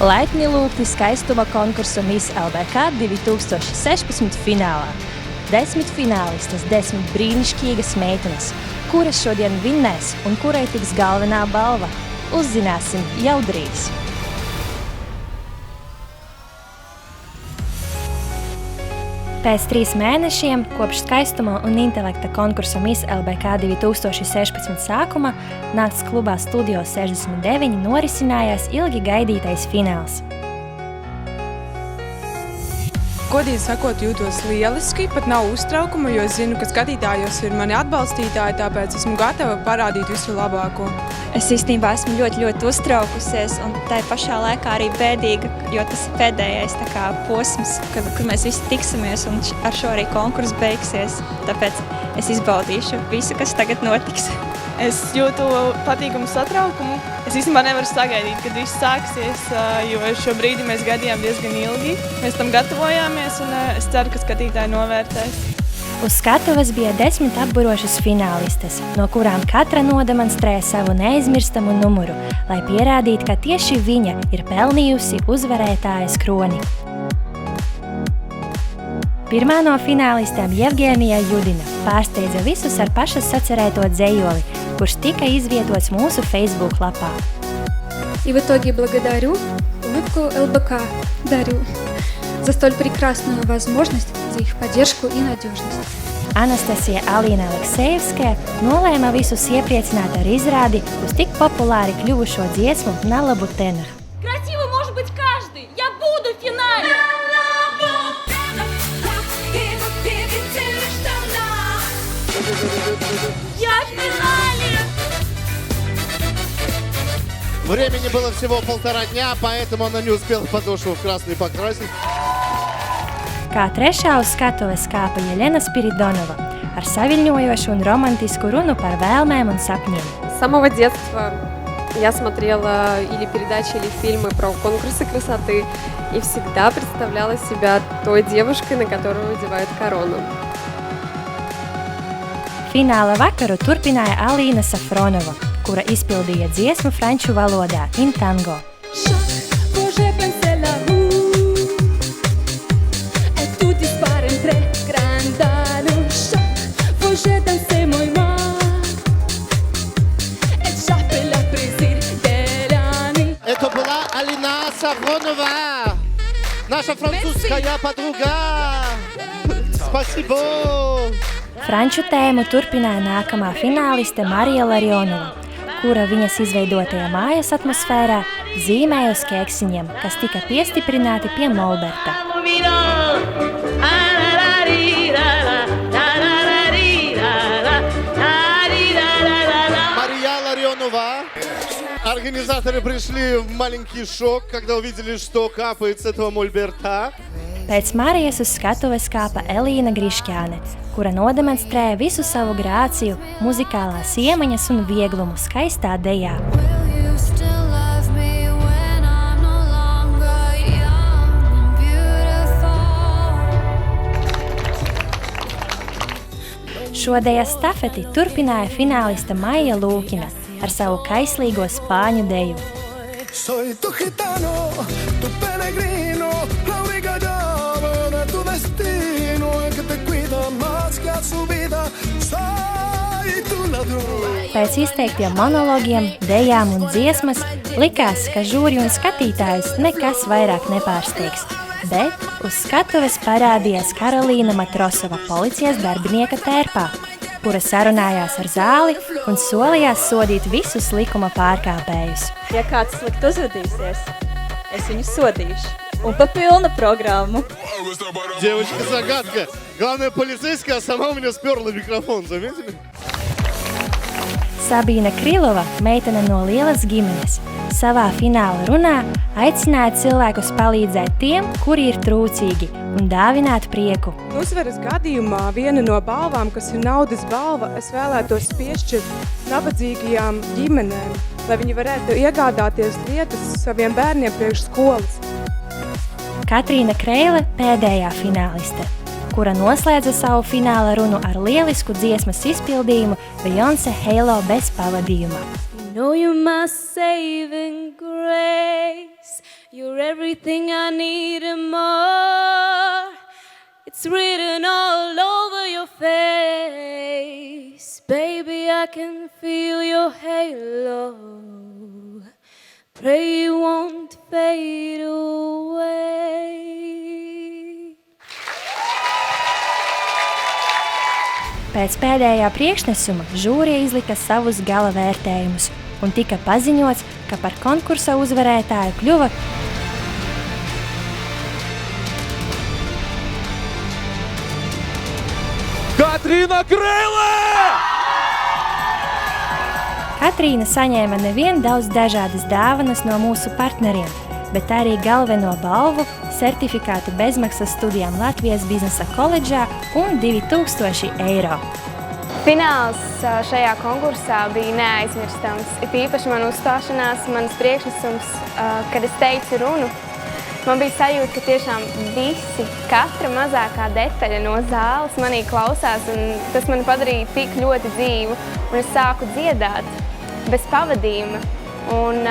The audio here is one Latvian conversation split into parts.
Laipni lūgti skaistuma konkursa Miss LBK 2016 finālā. 10 finālistes, 10 brīnišķīgas meitenes, kuras šodien vinnēs un kurai tiks galvenā balva. Uzzināsim jau drīz. Pēc 3 mēnešiem, kopš skaistuma un intelekta konkursa Miss LBK 2016 sākuma, nakts klubā Studio 69 norisinājās ilgi gaidītais fināls. Godīgi sakot, jūtos lieliski, pat nav uztraukuma, jo es zinu, ka skatītājos ir mani atbalstītāji, tāpēc esmu gatava parādīt visu labāko. Es īstenībā esmu ļoti uztraukusies un tai pašā laikā arī bēdīga, jo tas ir pēdējais posms, kad mēs visi tiksimies un ar šo arī konkurss beigsies. Tāpēc es izbaudīšu visu, kas tagad notiks. Es jūtu patīkamu satraukumu. Es īstenībā nevaru sagaidīt, kad viss sāksies, jo šo brīdi mēs gaidījām diezgan ilgi. Mēs tam gatavojāmies un es ceru, ka skatītāji novērtēs. Uz skatuves bija 10 apburošas finālistes, no kurām katra nodemonstrēja savu neaizmirstamu numuru, lai pierādītu, ka tieši viņa ir pelnījusi uzvarētājas kroni. Pirmā no finālistēm Jevgenija Judina pārsteidza visus ar pašas sacerēto dzejoli, kurš tika izvietots mūsu Facebook lapā. И в итоге благодарю улыбку ЛБК, дарю за столь прекрасную возможность, за их поддержку и надежность. Anastasija Alīna Aleksejevskaja nolēma visus iepriecināt ar izrādi uz tik populāri kļuvušo dziesmu «На лабу тенор». Красивый может быть каждый! Я буду в финале! Я в финале! Времени было всего 1,5 дня, поэтому она не успела подошву в красный покрасить. Kā trešā uz skatuves kāpa Jeļena Spiridonova ar saviļņojošu un romantisku runu par vēlmēm un sapņiem. С самого детства я смотрела или передачи, или фильмы про конкурсы красоты и всегда представляла себя той девушкой, на которую надевают корону. Fināla vakaru turpināja Alīna Safronova, kura izpildīja dziesmu franču valodā In tango. Это была Алина Сафронова, наша французская подруга. Спасибо! Franču tēmu turpināja nākamā fināliste Marija Larionova, kura viņas izveidotajā mājas atmosfērā zīmēja uz keksiņiem, kas tika piestiprināti pie molberta. Мария Ларионова. Организаторы пришли в маленький шок, когда увидели, что капает с этого мольберта. Pēc Marijas uz skatuves kāpa Elīna Griškjāne, kura nodemonstrēja visu savu grāciju, muzikālās iemaņas un vieglumu skaistā dejā. Šo dejas stafeti turpināja fināliste Maija Lūkina ar savu kaislīgo spāņu deju. Soy tu gitano, tu peregrino, la única llave de tu destino, el que te cuida más que a su vida, soy tu ladrón. Pēc izteiktiem monologiem, dejām un dziesmas likās, ka žūri un skatītājus nekas vairāk nepārsteigs, bet uz skatuves parādījās Karolīna Matrosova policijas darbinieka tērpā, kura sarunājās ar zāli un solījās sodīt visus likuma pārkāpējus. Ja kāds slikt uzvedīsies, es viņu sodīšu. Un pa pilnu programmu. Девочка-загадка. Главное, полицейская, а сама у меня сперла микрофон, заметили? Sabīna Krilova, meitene no lielas ģimenes, savā fināla runā aicināja cilvēkus palīdzēt tiem, kuri ir trūcīgi, un dāvināt prieku. Uzvaras gadījumā viena no balvām, kas ir naudas balva, es vēlētos piešķirt nabadzīgajām ģimenēm, lai viņi varētu iegādāties lietas saviem bērniem priekš skolas. Katrīna Kreile pēdējā fināliste, kura noslēdza savu fināla runu ar lielisku dziesmas izpildījumu Beyoncé Halo bez pavadījuma. You know you're my saving grace. You're everything I need and more. It's written all over your face. Baby, I can feel your halo. Pray you won't fade away. Pēc pēdējā priekšnesuma žūrija izlika savus gala vērtējumus un tika paziņots, ka par konkursa uzvarētāju kļuva Katrīna Kreilē! Katrīna saņēma nevien daudz dažādas dāvanas no mūsu partneriem, bet arī galveno balvu, certifikātu bezmaksas studijām Latvijas biznesa koledžā un 2000 eiro. Fināls šajā konkursā bija neaizmirstams. It īpaši man uzstāšanās, mans priekšnesums, kad es teicu runu, man bija sajūta, ka tiešām visi, katra mazākā detaļa no zāles manī klausās, un tas mani padarīja tik ļoti dzīvu, un es sāku dziedāt bez pavadījuma. Un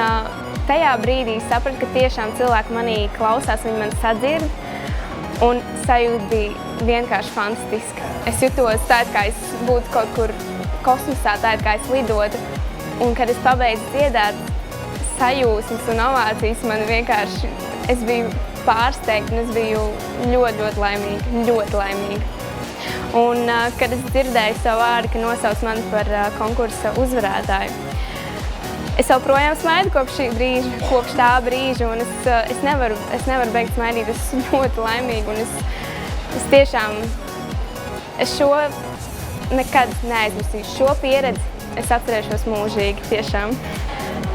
tajā brīdī sapratu, ka tiešām cilvēki manī klausās, viņi man sadzird, un sajūta bija vienkārši fantastiska. Es jutos tā, kā es būtu kaut kur kosmosā, tā, kā es lidotu, un kad es pabeidzu dziedāt, sajūsmas un ovācijas man vienkārši, es biju pārsteigta, un es biju ļoti laimīga. Un, kad es dzirdēju savu vārdu, ka nosauc mani par konkursa uzvarētāju, es joprojām smaidu kopš tā brīža, un es nevaru beigt smaidīt, es esmu ļoti laimīga, un es tiešām, es šo nekad neaizmirsīšu, šo pieredzi es atcerēšos mūžīgi, tiešām.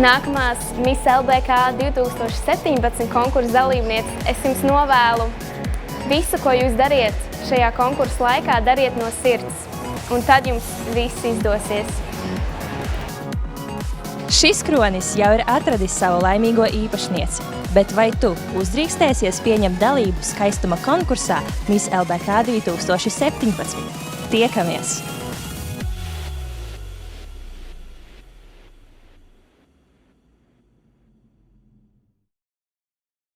Nākamās Miss LBK 2017 konkursa dalībniece, es jums novēlu visu, ko jūs dariet šajā konkursa laikā, dariet no sirds, un tad jums viss izdosies. Šis kronis jau ir atradis savu laimīgo īpašnieci, bet vai tu uzdrīkstēsies pieņemt dalību skaistuma konkursā Miss LBK 2017? Tiekamies!